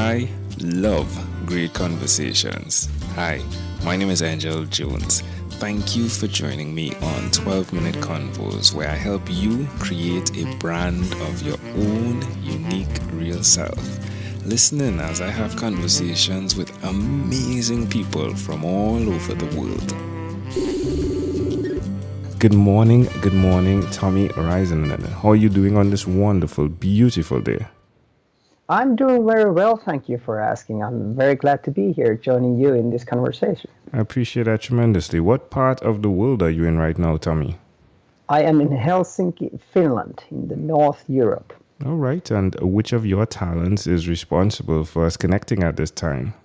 I love great conversations. Hi, my name is Angel Jones. Thank you for joining me on 12-Minute Convos, where I help you create a brand of your own unique real self. Listen in as I have conversations with amazing people from all over the world. Good morning, Tomi Raisanen. How are you doing on this wonderful, beautiful day? I'm doing very well, thank you for asking. I'm very glad to be here joining you in this conversation. I appreciate that tremendously. What part of the world are you in right now, Tomi? I am in Helsinki, Finland, in the North Europe. All right, and which of your talents is responsible for us connecting at this time?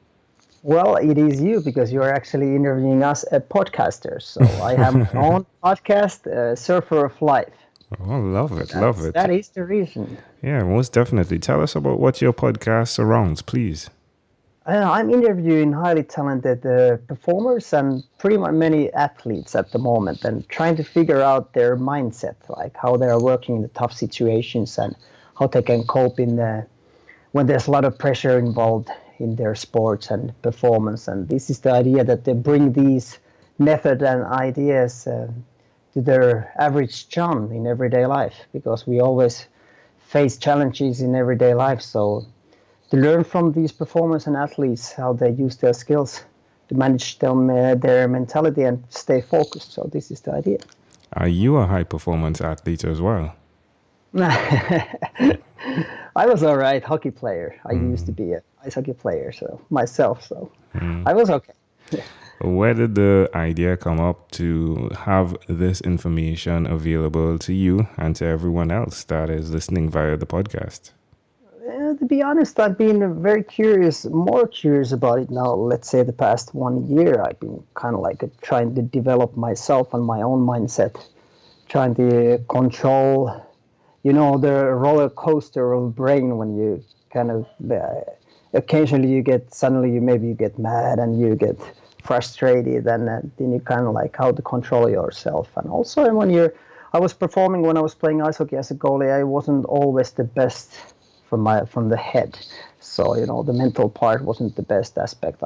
Well, it is you because you're actually interviewing us as podcasters. So I have my own podcast, Surfer of Life. Oh, love it. That is the reason. Yeah, most definitely. Tell us about what your podcast surrounds, please. I'm interviewing highly talented performers and pretty much many athletes at the moment and trying to figure out their mindset, like how they are working in the tough situations and how they can cope when there's a lot of pressure involved in their sports and performance. And this is the idea that they bring these methods and ideas to their average John in everyday life, because we always face challenges in everyday life. So to learn from these performers and athletes how they use their skills to manage their mentality and stay focused. So this is the idea. Are you a high performance athlete as well? I was all right hockey player. I used to be an ice hockey player, so myself. So I was okay. Where did the idea come up to have this information available to you and to everyone else that is listening via the podcast? To be honest, I've been very curious, more curious about it now. Let's say the past 1 year, I've been kind of like trying to develop myself and my own mindset, trying to control, the roller coaster of brain when you kind of, occasionally you get mad and you get frustrated, and then you kind of like how to control yourself. And also I was performing when I was playing ice hockey as a goalie, I wasn't always the best from the head. So, the mental part wasn't the best aspect.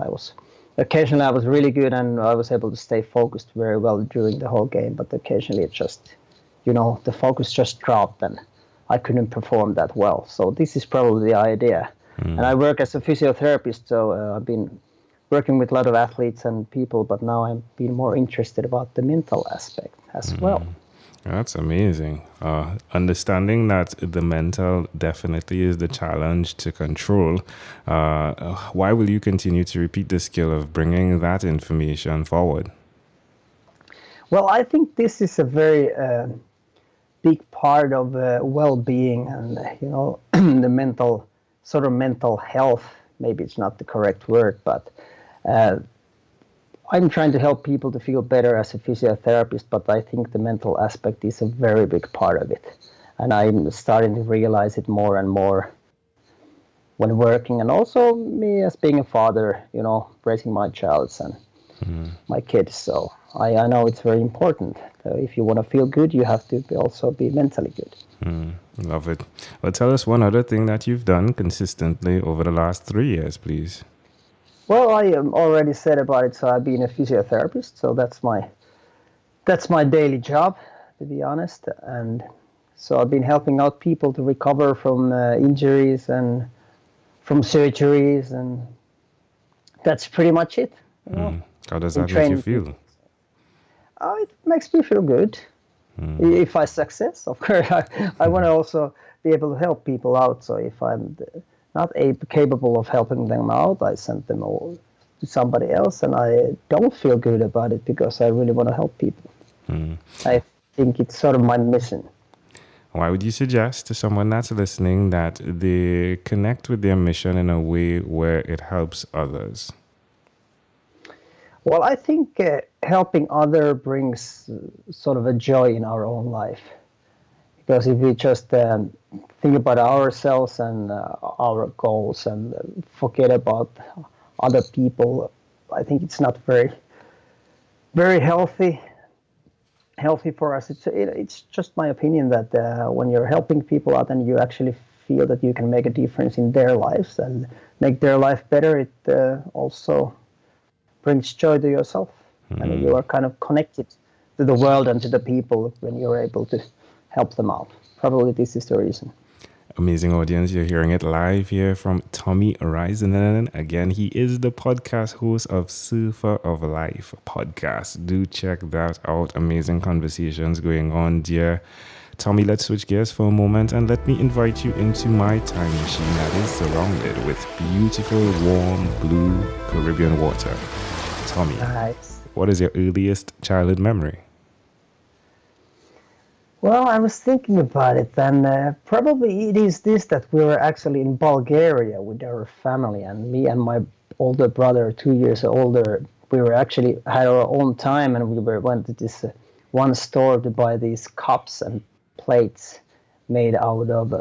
Occasionally I was really good and I was able to stay focused very well during the whole game, but occasionally it just, the focus just dropped and I couldn't perform that well. So this is probably the idea. And I work as a physiotherapist, so I've been working with a lot of athletes and people, but now I'm being more interested about the mental aspect as well. That's amazing. Understanding that the mental definitely is the challenge to control. Why will you continue to repeat the skill of bringing that information forward? Well, I think this is a very big part of well-being and, the mental health. Maybe it's not the correct word, but I'm trying to help people to feel better as a physiotherapist, but I think the mental aspect is a very big part of it. And I'm starting to realize it more and more when working, and also me as being a father, raising my child and my kids. So I know it's very important. If you want to feel good, you have to also be mentally good. Love it. Well, tell us one other thing that you've done consistently over the last 3 years, please. Well, I already said about it. So I've been a physiotherapist. So that's my daily job, to be honest. And so I've been helping out people to recover from injuries and from surgeries, and that's pretty much it. How does that make you feel? It makes me feel good. If I success, of course, I want to also be able to help people out. So if I'm not capable of helping them out, I send them all to somebody else, and I don't feel good about it because I really want to help people. I think it's sort of my mission. Why would you suggest to someone that's listening that they connect with their mission in a way where it helps others? Well, I think helping other brings sort of a joy in our own life. Because if we just think about ourselves and our goals and forget about other people, I think it's not very, very healthy for us. It's just my opinion that when you're helping people out and you actually feel that you can make a difference in their lives and make their life better, it also brings joy to yourself. And you are kind of connected to the world and to the people when you're able to help them out. Probably this is the reason. Amazing audience, you're hearing it live here from Tomi Raisanen. Again, he is the podcast host of Surfer of Life podcast. Do check that out. Amazing conversations going on, dear. Tomi, let's switch gears for a moment and let me invite you into my time machine that is surrounded with beautiful, warm, blue Caribbean water. Tomi, Nice. what is your earliest childhood memory? Well, I was thinking about it, and probably it is this that we were actually in Bulgaria with our family, and me and my older brother, 2 years older, we were actually had our own time, and went to this one store to buy these cups and plates made out of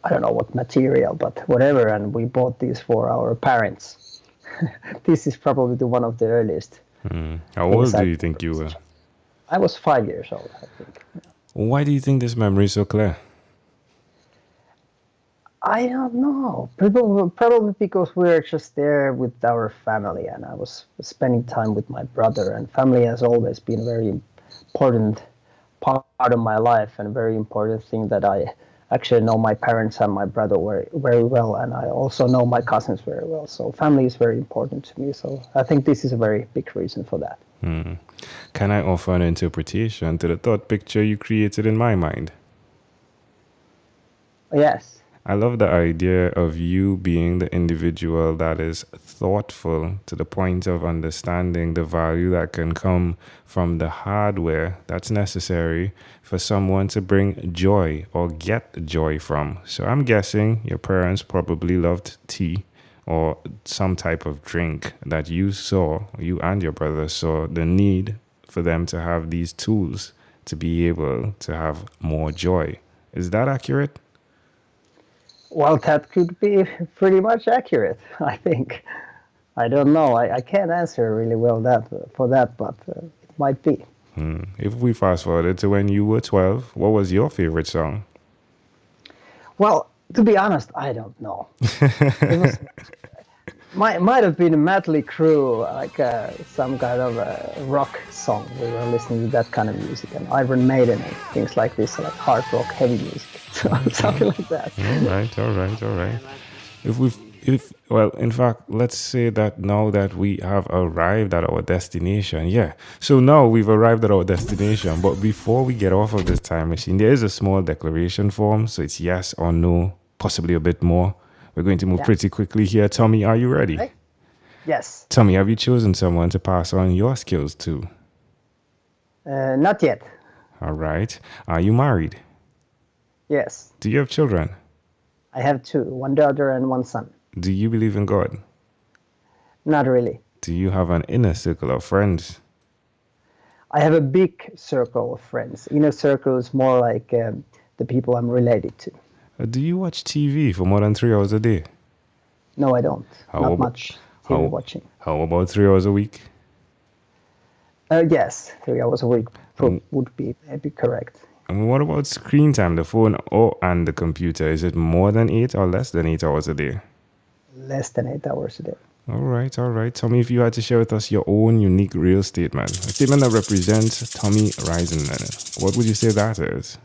I don't know what material, but whatever, and we bought these for our parents. This is probably one of the earliest. How old do you think you were? I was 5 years old, I think. Why do you think this memory is so clear? I don't know. Probably because we were just there with our family, and I was spending time with my brother. And family has always been a very important part of my life, and a very important thing that I actually know my parents and my brother very, very well, and I also know my cousins very well. So family is very important to me. So I think this is a very big reason for that. Can I offer an interpretation to the thought picture you created in my mind? Yes. I love the idea of you being the individual that is thoughtful to the point of understanding the value that can come from the hardware that's necessary for someone to bring joy or get joy from. So I'm guessing your parents probably loved tea or some type of drink that you and your brother saw the need for them to have these tools to be able to have more joy. Is that accurate? Well, that could be pretty much accurate, I think. I don't know. I can't answer really well for that, but it might be. If we fast forward to when you were 12, what was your favorite song? Well, to be honest, I don't know. It might have been a Mötley Crüe, like some kind of a rock song. We were listening to that kind of music, and Iron Maiden and things like this, like hard rock, heavy music, something like that. All right. In fact, let's say that now that we have arrived at our destination, So now we've arrived at our destination, but before we get off of this time machine, there is a small declaration form, so it's yes or no, possibly a bit more. We're going to move pretty quickly here. Tomi, are you ready? Okay. Yes. Tomi, have you chosen someone to pass on your skills to? Not yet. All right. Are you married? Yes. Do you have children? I have two, one daughter and one son. Do you believe in God? Not really. Do you have an inner circle of friends? I have a big circle of friends. Inner circle is more like the people I'm related to. Do you watch TV for more than 3 hours a day? No, I don't. Not much TV watching. How about 3 hours a week? Yes, 3 hours a week would be maybe correct. And what about screen time, the phone and the computer? Is it more than 8 or less than 8 hours a day? Less than 8 hours a day. All right. Tomi, if you had to share with us your own unique real statement, a statement that represents Tomi Raisanen, what would you say that is?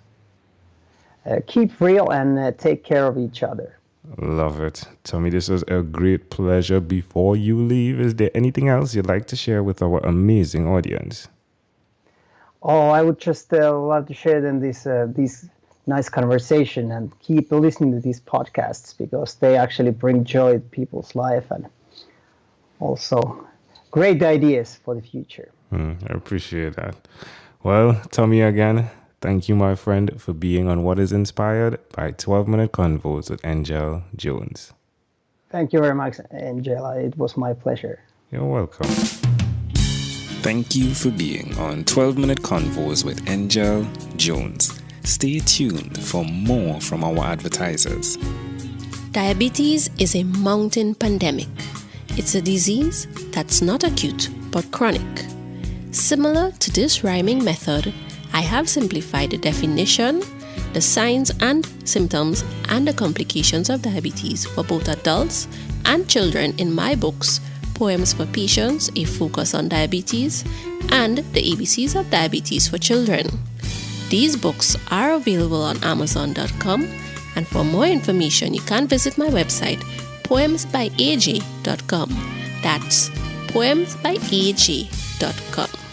Keep real and take care of each other. Love it. Tomi, this was a great pleasure. Before you leave, is there anything else you'd like to share with our amazing audience? Oh, I would just love to share them this nice conversation and keep listening to these podcasts because they actually bring joy to people's life and also great ideas for the future. I appreciate that. Well, Tomi, again, thank you, my friend, for being on What is Inspired by 12-Minute Convos with Angel Jones. Thank you very much, Angela. It was my pleasure. You're welcome. Thank you for being on 12-Minute Convos with Angel Jones. Stay tuned for more from our advertisers. Diabetes is a mountain pandemic. It's a disease that's not acute but chronic. Similar to this rhyming method, I have simplified the definition, the signs and symptoms and the complications of diabetes for both adults and children in my books, Poems for Patients, A Focus on Diabetes, and The ABCs of Diabetes for Children. These books are available on Amazon.com, and for more information, you can visit my website, poemsbyaj.com. That's poemsbyaj.com.